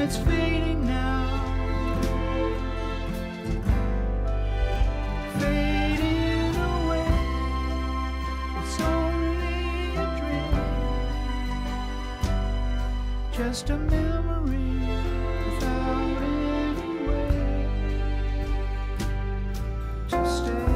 and it's fading now. Fading away, it's only a dream, just a memory without any way to stay.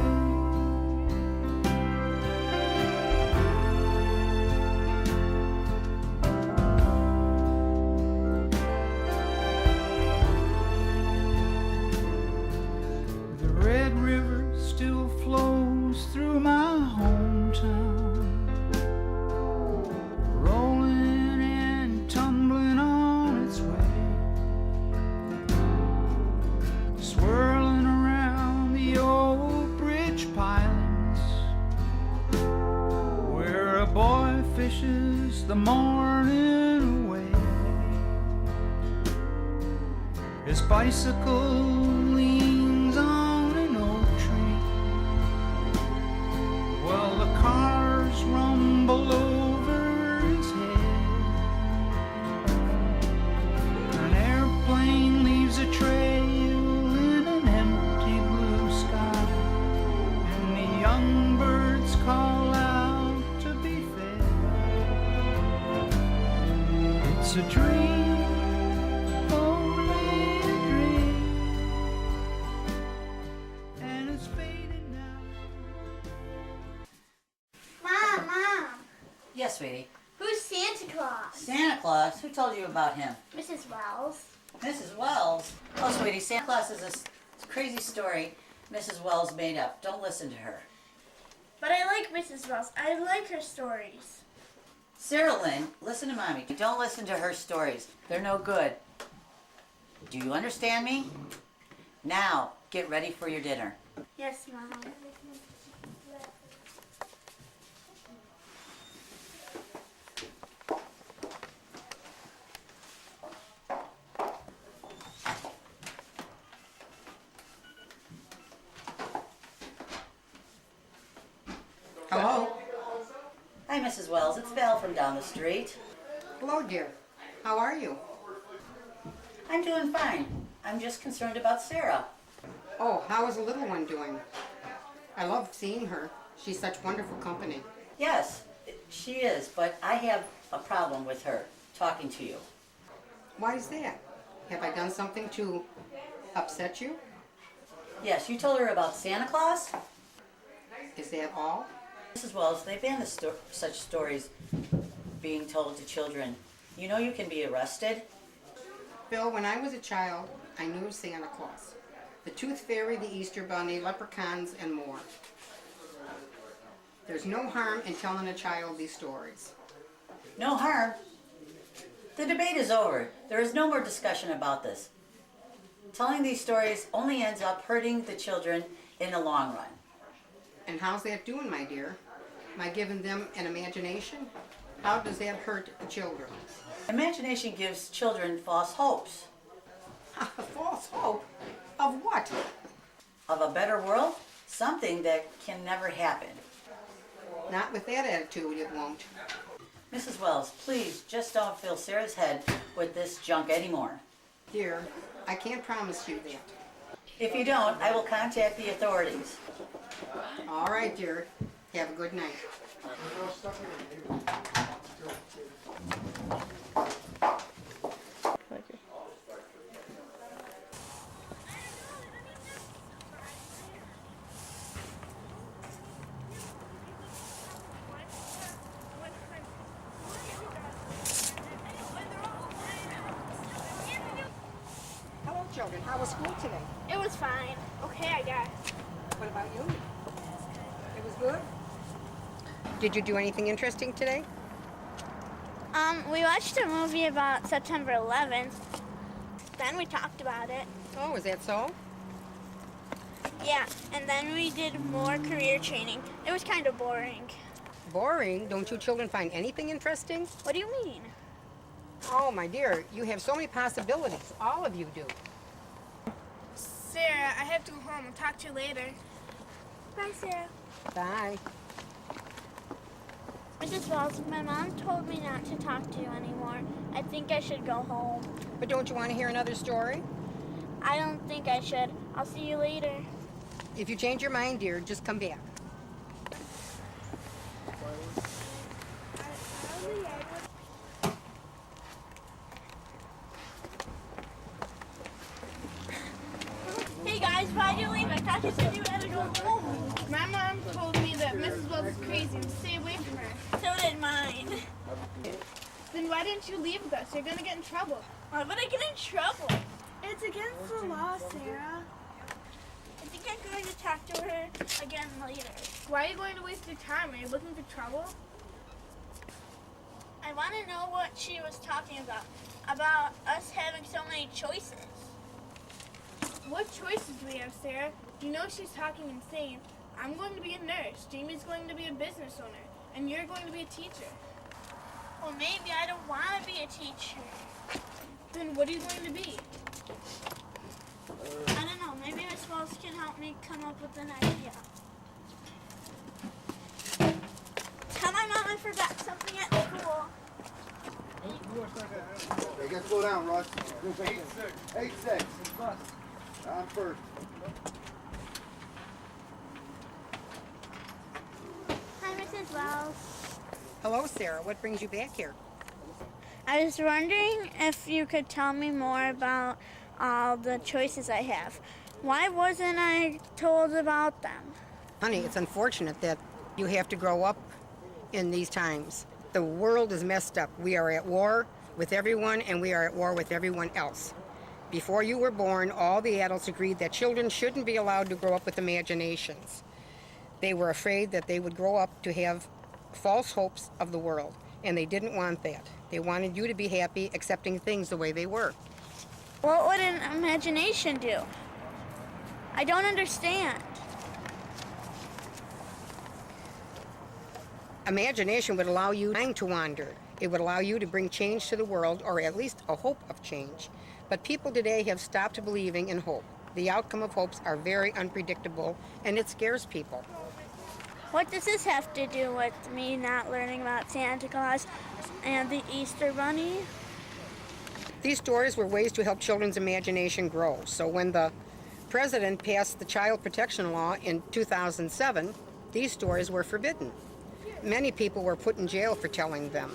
The Red River still flows through my hometown, rolling and tumbling on its way, swirling around the old bridge pilings, where a boy fishes the morning away. His bicycle leans on an oak tree, while the cars rumble over his head. An airplane leaves a trail in an empty blue sky, and the young birds call out to be fed. It's a dream, only a dream, and it's fading now. Mom, Yes, sweetie. who's Santa Claus? Santa Claus? Who told you about him? Mrs. Wells. Mrs. Wells? Oh, sweetie, Santa Claus is a crazy story Mrs. Wells made up. Don't listen to her. But I like Mrs. Wells. I like her stories. Sarah Lynn, listen to Mommy. Don't listen to her stories. They're no good. Do you understand me? Now, get ready for your dinner. Yes, Mom. Hello? Hi, Mrs. Wells. It's Val from down the street. Hello, dear. How are you? I'm doing fine. I'm just concerned about Sarah. Oh, how is the little one doing? I love seeing her. She's such wonderful company. Yes, she is, but I have a problem with her talking to you. Why is that? Have I done something to upset you? Yes, you told her about Santa Claus? Is that all? Mrs. Wells, they ban such stories being told to children. You know you can be arrested. Bill, when I was a child, I knew Santa Claus, the Tooth Fairy, the Easter Bunny, leprechauns, and more. There's no harm in telling a child these stories. No harm. The debate is over. There is no more discussion about this. Telling these stories only ends up hurting the children in the long run. And how's that doing, my dear? Am I giving them an imagination? How does that hurt the children? Imagination gives children false hopes. False hope? Of what? Of a better world? Something that can never happen. Not with that attitude, it won't. Mrs. Wells, please just don't fill Sarah's head with this junk anymore. Dear, I can't promise you that. If you don't, I will contact the authorities. All right, dear. Have a good night. Hello, children. How was school today? It was fine. Okay, I guess. What about you? It was good? Did you do anything interesting today? We watched a movie about September 11th. Then we talked about it. Oh, is that so? Yeah, and then we did more career training. It was kind of boring. Boring? Don't you children find anything interesting? What do you mean? Oh, my dear, you have so many possibilities. All of you do. Sarah, I have to go home. I'll talk to you later. Bye, Sarah. Bye. Mrs. Wells, my mom told me not to talk to you anymore. I think I should go home. But don't you want to hear another story? I don't think I should. I'll see you later. If you change your mind, dear, just come back. Hey guys, why'd you leave? I thought you said you had to go home. My mom told me that Mrs. Wells is crazy and stay away from her. So did mine. Then why didn't you leave with us? You're gonna get in trouble. Why would I get in trouble? It's against the law, Sarah. I think I'm going to talk to her again later. Why are you going to waste your time? Are you looking for trouble? I want to know what she was talking about us having so many choices. What choices do we have, Sarah? You know she's talking insane. I'm going to be a nurse. Jamie's going to be a business owner. And you're going to be a teacher. Well, maybe I don't want to be a teacher. Then what are you going to be? I don't know. Maybe Miss Wells can help me come up with an idea. Tell my mom I forgot something at school. Hey, get slow down, Russ. 8-6. 8-6. I'm first. Hi, Mrs. Wells. Hello, Sarah. What brings you back here? I was wondering if you could tell me more about all the choices I have. Why wasn't I told about them? Honey, it's unfortunate that you have to grow up in these times. The world is messed up. We are at war with everyone, and we are at war with everyone else. Before you were born, all the adults agreed that children shouldn't be allowed to grow up with imaginations. They were afraid that they would grow up to have false hopes of the world, and they didn't want that. They wanted you to be happy, accepting things the way they were. What would an imagination do? I don't understand. Imagination would allow you to wander. It would allow you to bring change to the world, or at least a hope of change. But people today have stopped believing in hope. The outcome of hopes are very unpredictable, and it scares people. What does this have to do with me not learning about Santa Claus and the Easter Bunny? These stories were ways to help children's imagination grow. So when the president passed the Child Protection Law in 2007, these stories were forbidden. Many people were put in jail for telling them.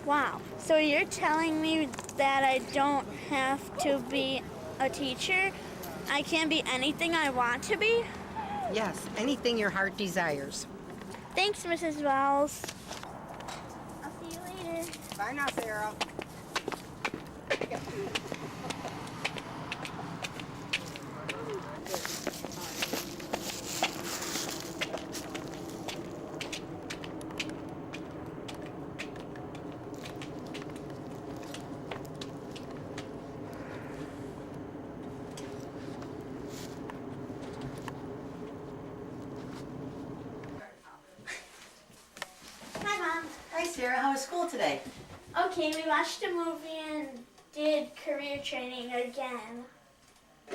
Wow, so you're telling me that I don't have to be a teacher? I can be anything I want to be? Yes, anything your heart desires. Thanks, Mrs. Wells. I'll see you later. Bye now, Sarah. Hi, Mom. Hi, Sarah. How was school today? Okay, we watched a movie and did career training again.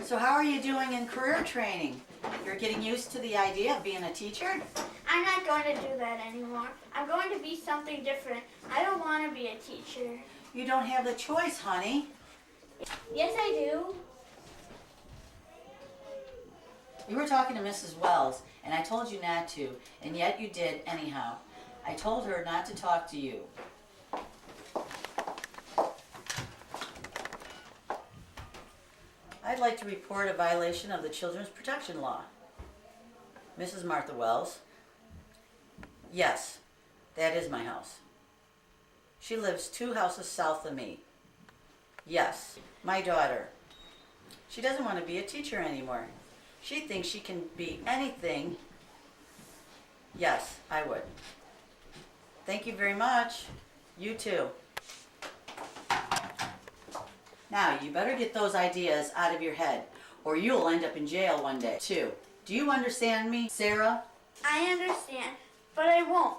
So how are you doing in career training? You're getting used to the idea of being a teacher? I'm not going to do that anymore. I'm going to be something different. I don't want to be a teacher. You don't have the choice, honey. Yes, I do. You were talking to Mrs. Wells, and I told you not to, and yet you did anyhow. I told her not to talk to you. I'd like to report a violation of the Children's Protection Law. Mrs. Martha Wells. Yes, that is my house. She lives 2 houses south of me. Yes, my daughter. She doesn't want to be a teacher anymore. She thinks she can be anything. Yes, I would. Thank you very much. You too. Now, you better get those ideas out of your head, or you'll end up in jail one day, too. Do you understand me, Sarah? I understand, but I won't.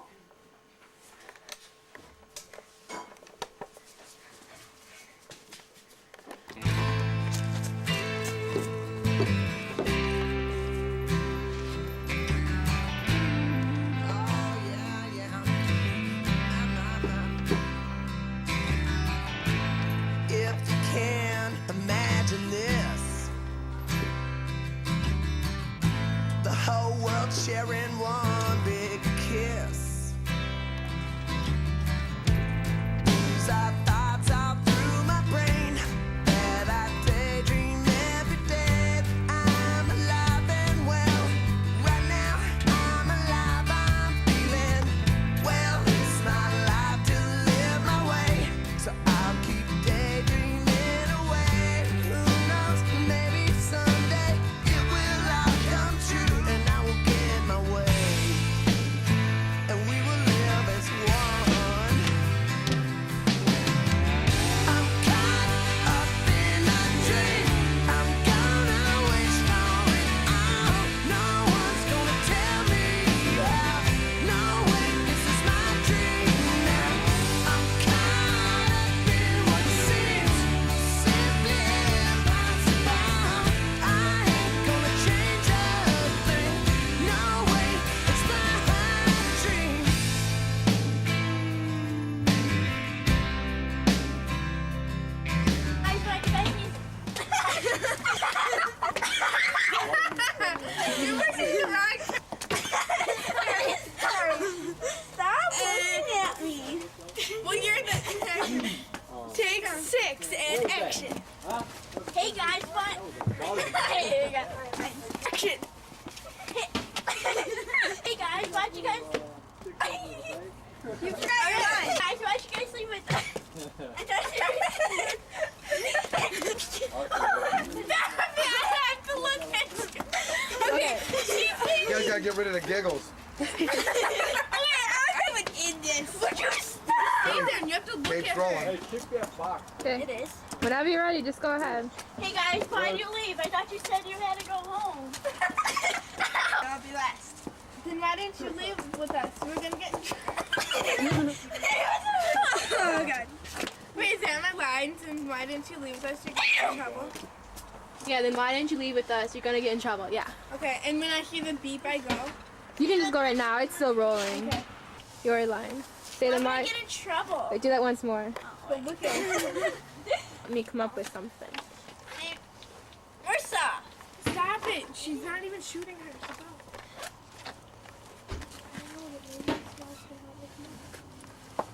If the and action. Hey guys, hey guys, Action. hey guys, why'd you guys? You forgot your line. Guys, why'd you guys leave with us? I have to look at you. Okay. You guys gotta get rid of the giggles. I'm in this. Would you stop? Ethan, you have to look Gabe's at rolling. her. Hey, kick that box. Okay. It is. Whenever you're ready, just go ahead. Hey guys, why'd you leave? I thought you said you had to go home. I'll be last. Then why didn't you leave with us? We're gonna get in trouble. Oh god. Wait, is that my lines? And why didn't you leave with us? You're getting in trouble. Yeah, then why didn't you leave with us? You're gonna get in trouble. Yeah. Okay, and when I hear the beep, I go. You can just go right now. It's still rolling. Okay. Your line. Say the I'm gonna mark. get in trouble. Wait, do that once more. But look at it. Let me come up with something. Hey, Marissa. Stop it. She's not even shooting her.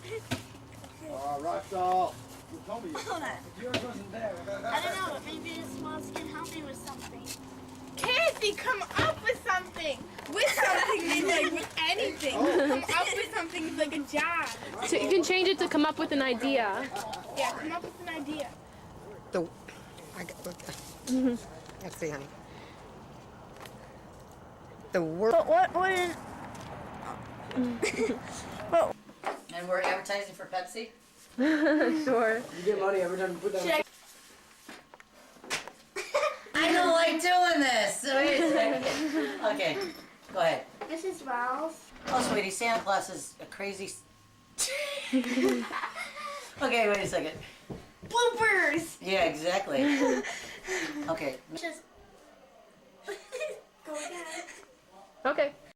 She's out. Russell. You told me Hold on. yours wasn't there. I don't know, but maybe this mouse can help me with something. Kathy, come up with something. With something means like with anything. Come up with something is like a job. So you can change it to come up with an idea. Yeah, come up with an idea. Let's see, honey. The word. But what is... And we're advertising for Pepsi? Sure. You get money every time you put that. I don't like doing this. Wait a second. Okay, go ahead. Mrs. Wells? Oh, sweetie, Santa Claus is a crazy... Okay, wait a second. Bloopers! Yeah, exactly. Okay. Just... Go ahead. Okay.